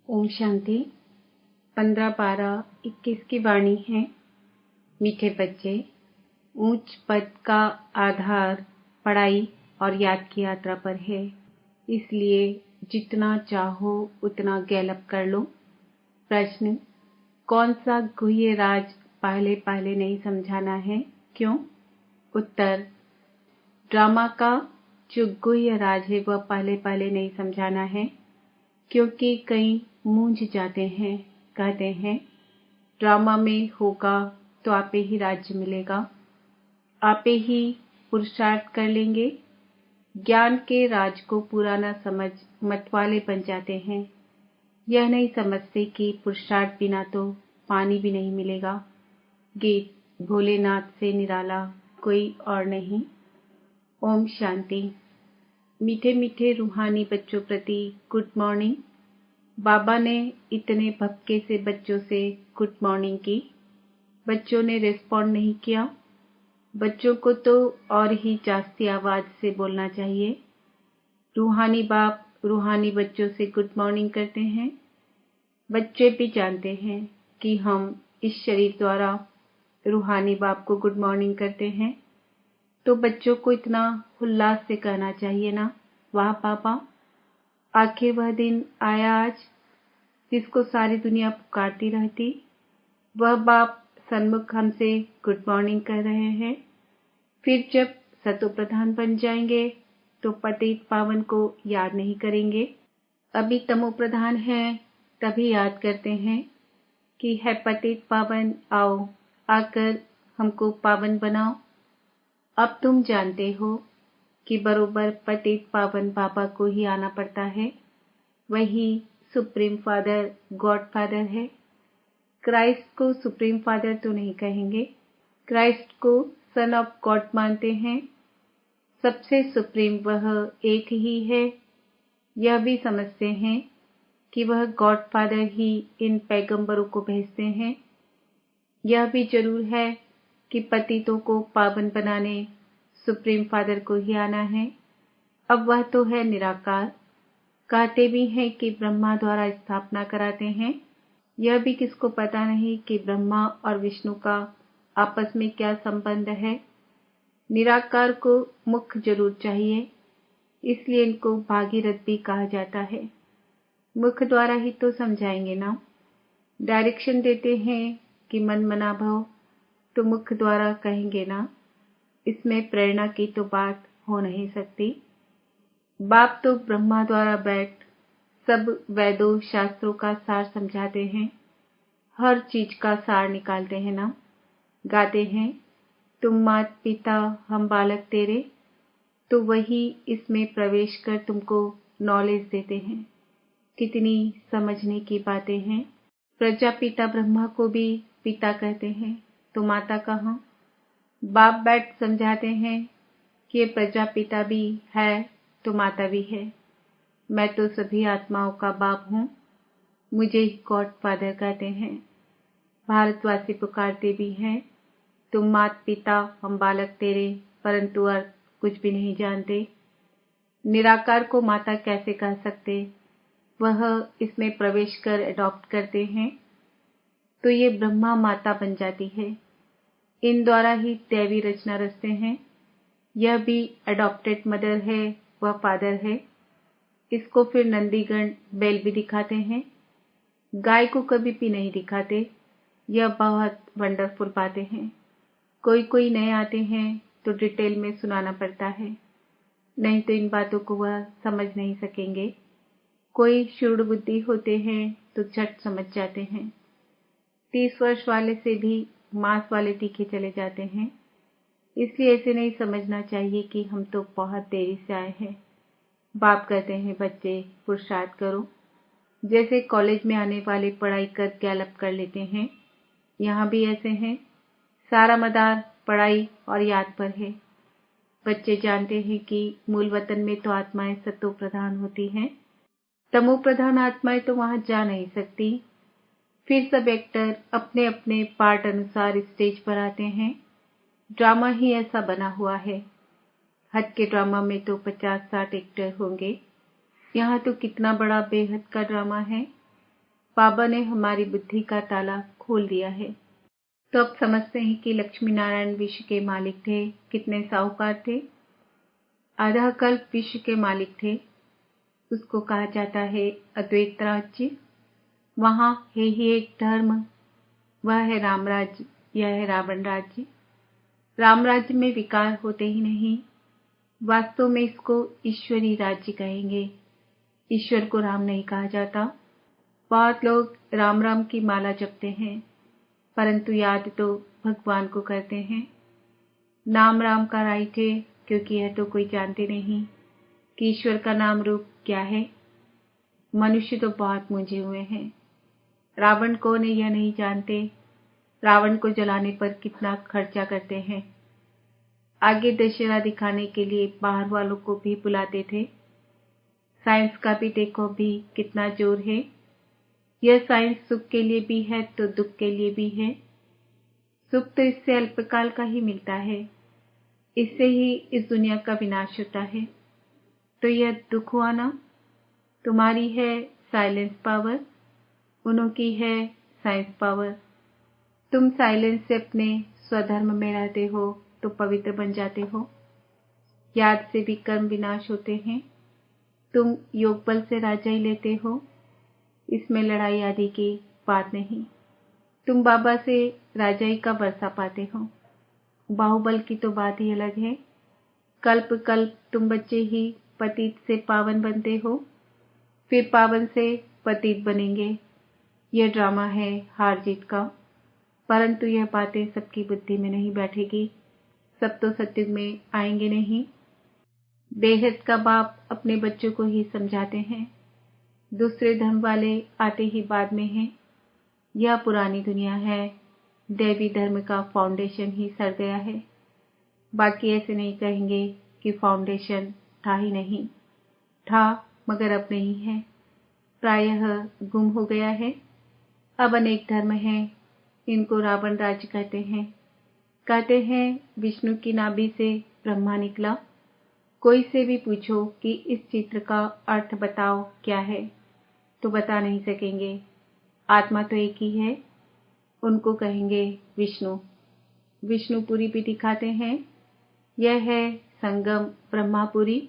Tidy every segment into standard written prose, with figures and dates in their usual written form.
ओम शांति 15-12-21 की वाणी है। मीठे बच्चे, ऊंच पद का आधार पढ़ाई और याद की यात्रा पर है, इसलिए जितना चाहो उतना गैलप कर लो। प्रश्न: कौन सा गुह्य राज पहले पहले नहीं समझाना है, क्यों? उत्तर: ड्रामा का जो गुह्य राज है वह पहले पहले नहीं समझाना है, क्योंकि कई मूंझ जाते हैं। कहते हैं ड्रामा में होगा तो आपे ही राज्य मिलेगा, आपे ही पुरुषार्थ कर लेंगे। ज्ञान के राज को पूरा न समझ मतवाले बन जाते हैं। यह नहीं समझते कि पुरुषार्थ बिना तो पानी भी नहीं मिलेगा। गीत भोलेनाथ से निराला कोई और नहीं। ओम शांति। मीठे मीठे रूहानी बच्चों प्रति गुड मॉर्निंग। बाबा ने इतने भक्के से बच्चों से गुड मॉर्निंग की, बच्चों ने रिस्पॉन्ड नहीं किया। बच्चों को तो और ही जास्ती आवाज से बोलना चाहिए। रूहानी बाप रूहानी बच्चों से गुड मॉर्निंग करते हैं। बच्चे भी जानते हैं कि हम इस शरीर द्वारा रूहानी बाप को गुड मॉर्निंग करते हैं, तो बच्चों को इतना उल्लास से कहना चाहिए ना, वाह पापा, आखिर वह दिन आया आज जिसको सारी दुनिया पुकारती रहती। वह बाप सन्मुख हमसे गुड मॉर्निंग कर रहे हैं। फिर जब सतो प्रधान बन जाएंगे तो पतित पावन को याद नहीं करेंगे। अभी तमो प्रधान हैं, तभी याद करते हैं कि है पतित पावन, आओ आकर हमको पावन बनाओ। अब तुम जानते हो कि बरोबर पतित पावन बाबा को ही आना पड़ता है। वही सुप्रीम फादर, गॉड फादर है। क्राइस्ट को सुप्रीम फादर तो नहीं कहेंगे, क्राइस्ट को सन ऑफ गॉड मानते हैं। सबसे सुप्रीम वह एक ही है। यह भी समझते हैं कि वह गॉड फादर ही इन पैगंबरों को भेजते हैं। यह भी जरूर है कि पतितों को पावन बनाने सुप्रीम फादर को ही आना है। अब वह तो है निराकार। कहते भी हैं कि ब्रह्मा द्वारा स्थापना कराते हैं। यह भी किसको पता नहीं कि ब्रह्मा और विष्णु का आपस में क्या संबंध है। निराकार को मुख जरूर चाहिए, इसलिए इनको भागीरथ भी कहा जाता है। मुख द्वारा ही तो समझाएंगे ना। डायरेक्शन देते हैं कि मन मना भव, तो मुख द्वारा कहेंगे ना। इसमें प्रेरणा की तो बात हो नहीं सकती। बाप तो ब्रह्मा द्वारा बैठ सब वेदों शास्त्रों का सार समझाते हैं, हर चीज का सार निकालते हैं ना। गाते हैं तुम मात पिता हम बालक तेरे, तो वही इसमें प्रवेश कर तुमको नॉलेज देते हैं। कितनी समझने की बातें हैं। प्रजापिता ब्रह्मा को भी पिता कहते हैं, तो माता कहाँ? बाप बैठ समझाते हैं कि प्रजापिता भी है तो माता भी है। मैं तो सभी आत्माओं का बाप हूँ, मुझे ही गॉड फादर कहते हैं। भारतवासी पुकारते भी हैं तुम मात पिता हम बालक तेरे, परंतु अर्थ कुछ भी नहीं जानते। निराकार को माता कैसे कह सकते? वह इसमें प्रवेश कर अडॉप्ट करते हैं, तो ये ब्रह्मा माता बन जाती है। इन द्वारा ही दैवी रचना रचते हैं। यह भी अडॉप्टेड मदर है, वह फादर है। इसको फिर नंदीगण बैल भी दिखाते हैं, गाय को कभी भी नहीं दिखाते। यह बहुत वंडरफुल बातें हैं। कोई कोई नए आते हैं तो डिटेल में सुनाना पड़ता है, नहीं तो इन बातों को वह समझ नहीं सकेंगे। कोई शुद्ध बुद्धि होते हैं तो झट समझ जाते हैं। 30 वर्ष वाले से भी मांस वाले तीखे चले जाते हैं। इसलिए ऐसे नहीं समझना चाहिए कि हम तो बहुत देरी से आए हैं। बाप कहते हैं बच्चे पुरुषार्थ करो। जैसे कॉलेज में आने वाले पढ़ाई कर गैलप कर लेते हैं, यहाँ भी ऐसे हैं। सारा मदार पढ़ाई और याद पर है। बच्चे जानते हैं कि मूल वतन में तो आत्माएं सतो प्रधान होती हैं, तमो प्रधान आत्माएं तो वहां जा नहीं सकती। फिर सब एक्टर अपने अपने पार्ट अनुसार स्टेज पर आते हैं। ड्रामा ही ऐसा बना हुआ है। हद के ड्रामा में तो 50-60 एक्टर होंगे। यहाँ तो कितना बड़ा बेहद का ड्रामा है। बाबा ने हमारी बुद्धि का ताला खोल दिया है। तो अब समझते हैं कि लक्ष्मी नारायण विश्व के मालिक थे। कितने साहूकार थे। आधा कल्प विश्व के मालिक थे। उसको कहा जाता है अद्वैत राज्य। वहां है ही एक धर्म, वह है राम राज्य, यह है रावण राज्य। राम राज्य में विकार होते ही नहीं। वास्तव में इसको ईश्वरी राज्य कहेंगे। ईश्वर को राम नहीं कहा जाता। बहुत लोग राम राम की माला जपते हैं, परंतु याद तो भगवान को करते हैं। नाम राम का राइट है, क्योंकि यह तो कोई जानते नहीं कि ईश्वर का नाम रूप क्या है। मनुष्य तो बहुत मूंझे हुए हैं। रावण कौन है यह नहीं जानते। रावण को जलाने पर कितना खर्चा करते हैं। आगे दशहरा दिखाने के लिए बाहर वालों को भी बुलाते थे। साइंस का भी देखो भी कितना जोर है। यह साइंस सुख के लिए भी है तो दुख के लिए भी है। सुख तो इससे अल्पकाल का ही मिलता है। इससे ही इस दुनिया का विनाश होता है। तो यह दुख हुआ ना। तुम्हारी है साइलेंस पावर, उन्हों की है साइंस पावर। तुम साइलेंस से अपने स्वधर्म में रहते हो तो पवित्र बन जाते हो। याद से भी कर्म विनाश होते हैं। तुम योग बल से राजा ही लेते हो। इसमें लड़ाई आदि की बात नहीं। तुम बाबा से राजाई का वर्षा पाते हो। बाहुबल की तो बात ही अलग है। कल्प कल्प तुम बच्चे ही पतित से पावन बनते हो, फिर पावन से पतित बनेंगे। यह ड्रामा है हार जीत का। परंतु यह बातें सबकी बुद्धि में नहीं बैठेगी। सब तो सत्युग में आएंगे नहीं। बेहद का बाप अपने बच्चों को ही समझाते हैं। दूसरे धर्म वाले आते ही बाद में हैं। यह पुरानी दुनिया है। दैवी धर्म का फाउंडेशन ही सड़ गया है। बाकी ऐसे नहीं कहेंगे कि फाउंडेशन था ही नहीं। था मगर अब नहीं है। प्रायः गुम हो गया है। अब अनेक धर्म हैं। इनको रावण राज्य कहते हैं। कहते हैं विष्णु की नाभि से ब्रह्मा निकला। कोई से भी पूछो कि इस चित्र का अर्थ बताओ क्या है, तो बता नहीं सकेंगे। आत्मा तो एक ही है। उनको कहेंगे विष्णु। विष्णुपुरी भी दिखाते हैं। यह है संगम ब्रह्मापुरी।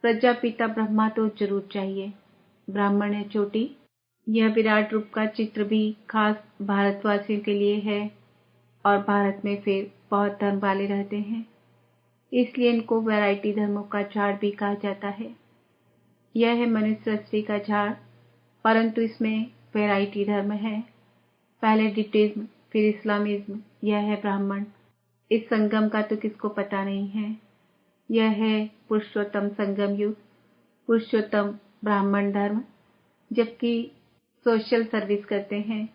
प्रजापिता ब्रह्मा तो जरूर चाहिए। ब्राह्मण है चोटी। यह विराट रूप का चित्र भी खास भारतवासियों के लिए है। और भारत में फिर बहुत धर्म वाले रहते हैं, इसलिए इनको वैरायटी धर्मों का झाड़ भी कहा जाता है। यह है मनुष्य सृष्टि का झाड़, परंतु इसमें वैरायटी धर्म है। पहले बुद्धिज्म, फिर इस्लामिज्म। यह है ब्राह्मण। इस संगम का तो किसको पता नहीं है। यह है पुरुषोत्तम संगम युग, पुरुषोत्तम ब्राह्मण धर्म। जबकि सोशल सर्विस करते हैं।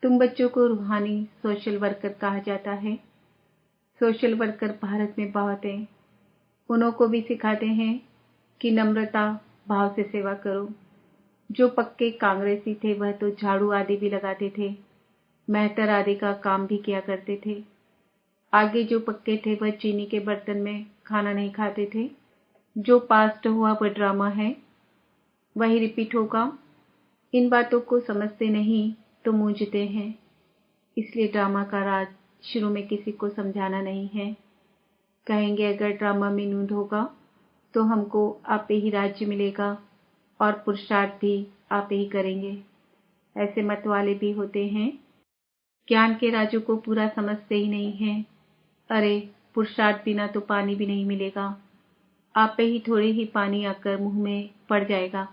तुम बच्चों को रूहानी सोशल वर्कर कहा जाता है। सोशल वर्कर भारत में बहुत हैं। उन्हों को भी सिखाते हैं कि नम्रता भाव से सेवा करो। जो पक्के कांग्रेसी थे वह तो झाड़ू आदि भी लगाते थे, मेहतर आदि का काम भी किया करते थे। आगे जो पक्के थे वह चीनी के बर्तन में खाना नहीं खाते थे। जो पास्ट हुआ वह ड्रामा है, वही रिपीट होगा। इन बातों को समझते नहीं तो मूंझते हैं। इसलिए ड्रामा का राज शुरू में किसी को समझाना नहीं है। कहेंगे अगर ड्रामा में नूंद होगा तो हमको आप ही राज्य मिलेगा और पुरुषार्थ भी आप ही करेंगे। ऐसे मत वाले भी होते हैं। ज्ञान के राजों को पूरा समझते ही नहीं है। अरे पुरुषार्थ बिना तो पानी भी नहीं मिलेगा। आप पे ही थोड़े ही पानी आकर मुंह में पड़ जाएगा।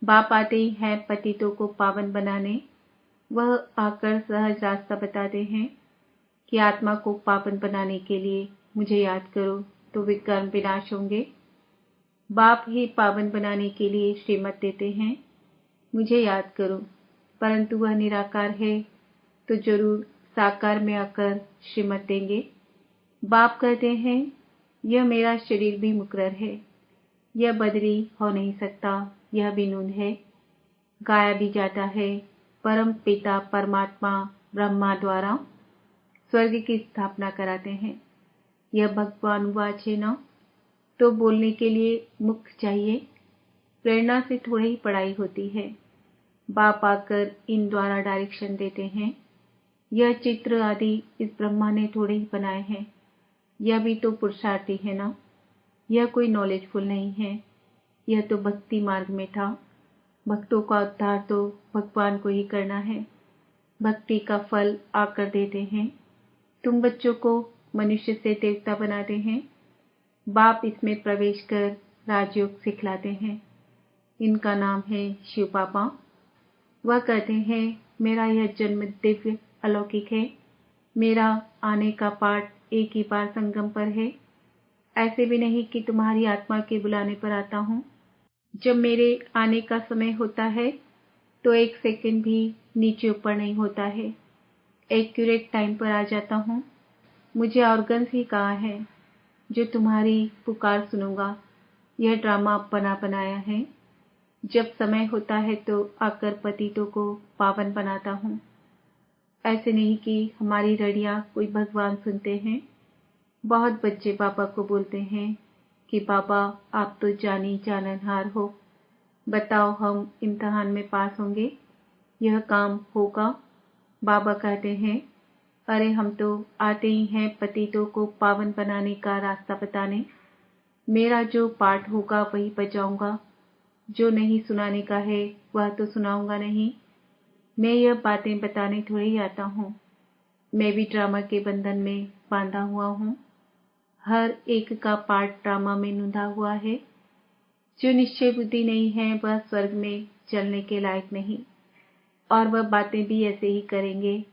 बाप आते ही है पतितों को पावन बनाने। वह आकर सहज रास्ता बताते हैं कि आत्मा को पावन बनाने के लिए मुझे याद करो तो विकर्म विनाश होंगे। बाप ही पावन बनाने के लिए श्रीमत देते हैं, मुझे याद करो। परंतु वह निराकार है तो जरूर साकार में आकर श्रीमत देंगे। बाप कहते हैं यह मेरा शरीर भी मुकर्रर है। यह बदली हो नहीं सकता। यह भी नून है। गाया भी जाता है परम पिता परमात्मा ब्रह्मा द्वारा स्वर्ग की स्थापना कराते हैं। यह भगवान वाच है ना। तो बोलने के लिए मुख चाहिए। प्रेरणा से थोड़ी ही पढ़ाई होती है। बाप आकर इन द्वारा डायरेक्शन देते हैं। यह चित्र आदि इस ब्रह्मा ने थोड़े ही बनाए हैं। यह भी तो पुरुषार्थी है ना। यह कोई नॉलेजफुल नहीं है। यह तो भक्ति मार्ग में था। भक्तों का उद्धार तो भगवान को ही करना है। भक्ति का फल आकर देते हैं। तुम बच्चों को मनुष्य से देवता बनाते हैं। बाप इसमें प्रवेश कर राजयोग सिखलाते हैं। इनका नाम है शिव बाबा। वह कहते हैं मेरा यह जन्म दिव्य अलौकिक है। मेरा आने का पाठ एक ही बार संगम पर है। ऐसे भी नहीं कि तुम्हारी आत्मा के बुलाने पर आता हूँ। जब मेरे आने का समय होता है तो 1 सेकंड भी नीचे ऊपर नहीं होता है। एक्यूरेट टाइम पर आ जाता हूँ। मुझे ऑर्गन्स ही कहा है जो तुम्हारी पुकार सुनूंगा। यह ड्रामा बना बनाया है। जब समय होता है तो आकर पतितों को पावन बनाता हूँ। ऐसे नहीं कि हमारी रड़ियाँ कोई भगवान सुनते हैं। बहुत बच्चे बाबा को बोलते हैं कि बाबा आप तो जानी जाननहार हो, बताओ हम इम्तिहान में पास होंगे, यह काम होगा। बाबा कहते हैं अरे हम तो आते ही हैं पतितों को पावन बनाने का रास्ता बताने। मेरा जो पाठ होगा वही बजाऊंगा। जो नहीं सुनाने का है वह तो सुनाऊंगा नहीं। मैं यह बातें बताने थोड़ी ही आता हूँ। मैं भी ड्रामा के बंधन में बांधा हुआ हूँ। हर एक का पार्ट ड्रामा में नूंधा हुआ है। जो निश्चय बुद्धि नहीं है वह स्वर्ग में चलने के लायक नहीं, और वह बातें भी ऐसे ही करेंगे।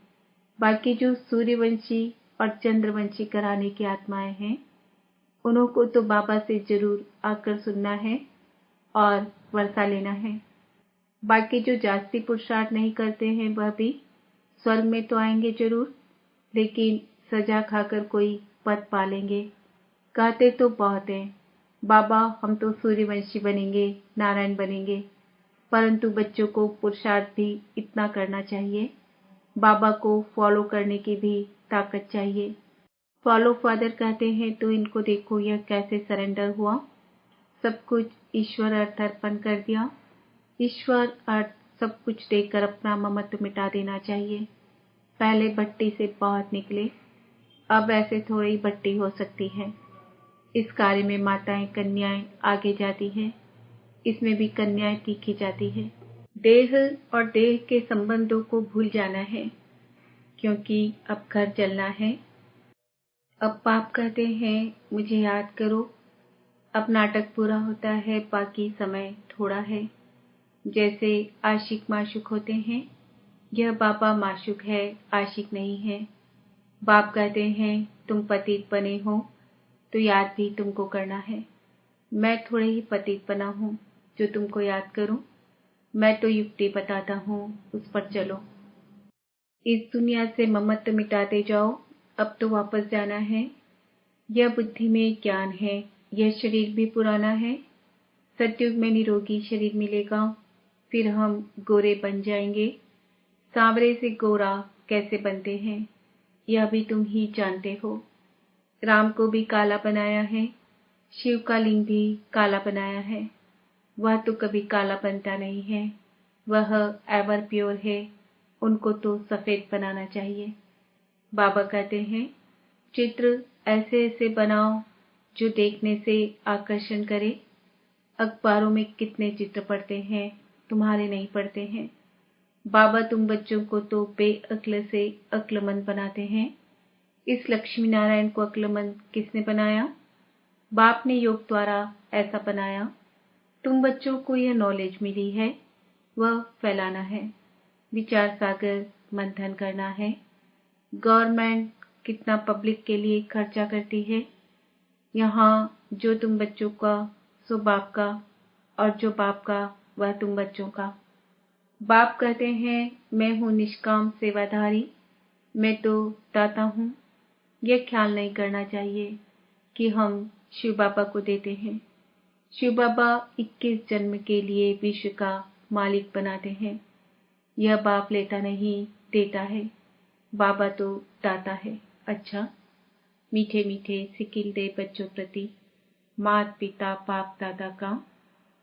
बाकी जो सूर्यवंशी और चंद्रवंशी कराने की आत्माएं हैं, उन्हों को तो बाबा से जरूर आकर सुनना है और वर्षा लेना है। बाकी जो जास्ती पुरुषार्थ नहीं करते हैं वह भी स्वर्ग में तो आएंगे जरूर, लेकिन सजा खाकर कोई पद पालेंगे। कहते तो बहुत हैं बाबा हम तो सूर्यवंशी बनेंगे, नारायण बनेंगे, परंतु बच्चों को पुरुषार्थ भी इतना करना चाहिए। बाबा को फॉलो करने की भी ताकत चाहिए। फॉलो फादर कहते हैं तो इनको देखो यह कैसे सरेंडर हुआ। सब कुछ ईश्वर अर्थ अर्पण कर दिया। ईश्वर अर्थ सब कुछ देकर अपना ममत्व मिटा देना चाहिए। पहले भट्टी से बहुत निकले, अब ऐसे थोड़ी भट्टी हो सकती है। इस कार्य में माताएं कन्याएं आगे जाती हैं। इसमें भी कन्याएं तीखी जाती है। देह और देह के संबंधों को भूल जाना है, क्योंकि अब घर चलना है। अब बाप कहते हैं मुझे याद करो। अब नाटक पूरा होता है, बाकी समय थोड़ा है। जैसे आशिक माशूक होते हैं, यह बाबा माशूक है, आशिक नहीं है। बाप कहते हैं तुम पतित बने हो तो याद भी तुमको करना है। मैं थोड़े ही पतित बना हूँ जो तुमको याद करूं। मैं तो युक्ति बताता हूँ, उस पर चलो। इस दुनिया से ममत्व मिटाते जाओ। अब तो वापस जाना है। यह बुद्धि में ज्ञान है। यह शरीर भी पुराना है। सतयुग में निरोगी शरीर मिलेगा, फिर हम गोरे बन जाएंगे। सांवरे से गोरा कैसे बनते हैं यह भी तुम ही जानते हो। राम को भी काला बनाया है, शिव का लिंग भी काला बनाया है। वह तो कभी काला बनता नहीं है, वह एवर प्योर है। उनको तो सफेद बनाना चाहिए। बाबा कहते हैं चित्र ऐसे ऐसे बनाओ जो देखने से आकर्षण करे। अखबारों में कितने चित्र पढ़ते हैं, तुम्हारे नहीं पढ़ते हैं। बाबा तुम बच्चों को तो बेअक्ल से अक्लमंद बनाते हैं। इस लक्ष्मी नारायण को अक्लमंद किसने बनाया? बाप ने योग द्वारा ऐसा बनाया। तुम बच्चों को यह नॉलेज मिली है, वह फैलाना है। विचार सागर मंथन करना है। गवर्नमेंट कितना पब्लिक के लिए खर्चा करती है। यहाँ जो तुम बच्चों का सो बाप का, और जो बाप का वह तुम बच्चों का। बाप कहते हैं मैं हूँ निष्काम सेवाधारी, मैं तो दाता हूँ। यह ख्याल नहीं करना चाहिए कि हम शिव बाबा को देते हैं। शिव बाबा 21 जन्म के लिए विश्व का मालिक बनाते हैं। यह बाप लेता नहीं, देता है। बाबा तो दाता है। अच्छा, मीठे मीठे सिकिल दे बच्चों प्रति मात पिता बाप दादा का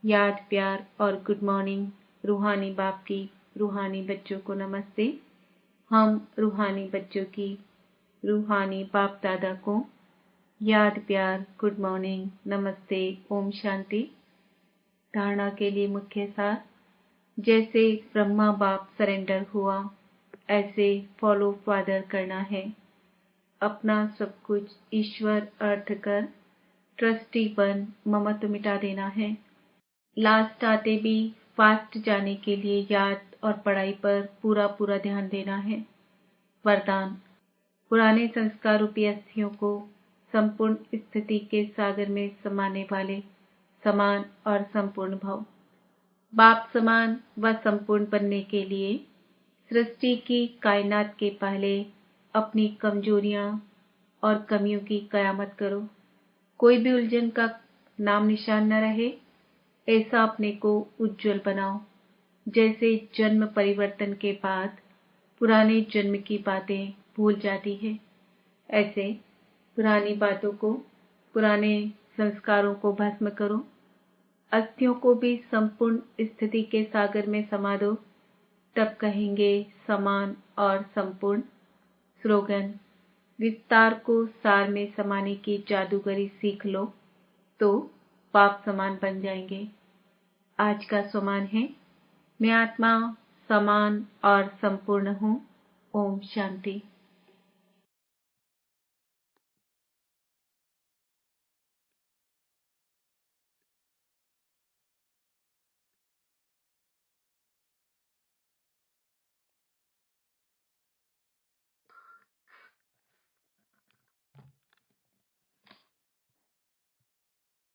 याद प्यार और गुड मॉर्निंग रूहानी बाप की रूहानी बच्चों को नमस्ते। हम रूहानी बच्चों की रूहानी बाप दादा को याद, प्यार, गुड मॉर्निंग, नमस्ते, ओम शांति। धारणा के लिए मुख्य सार। जैसे ब्रह्मा बाप सरेंडर हुआ, ऐसे फॉलो फादर करना है। अपना सब कुछ ईश्वर अर्थ कर ट्रस्टी बन ममत्व मिटा देना है। लास्ट आते भी फास्ट जाने के लिए याद और पढ़ाई पर पूरा पूरा ध्यान देना है। वरदान। पुराने संस्कार रूपी अस्थियों को संपूर्ण स्थिति के सागर में समाने वाले समान और संपूर्ण भव। बाप समान व संपूर्ण बनने के लिए सृष्टि की कायनात के पहले अपनी कमजोरियां और कमियों की कयामत करो। कोई भी उलझन का नाम निशान न रहे, ऐसा अपने को उज्जवल बनाओ। जैसे जन्म परिवर्तन के बाद पुराने जन्म की बातें भूल जाती है, ऐसे पुरानी बातों को, पुराने संस्कारों को भस्म करो। अस्थियों को भी संपूर्ण स्थिति के सागर में समा दो, तब कहेंगे समान और संपूर्ण। स्लोगन। विस्तार को सार में समाने की जादूगरी सीख लो तो बाप समान बन जाएंगे। आज का स्वमान है, मैं आत्मा समान और संपूर्ण हूँ। ओम शांति।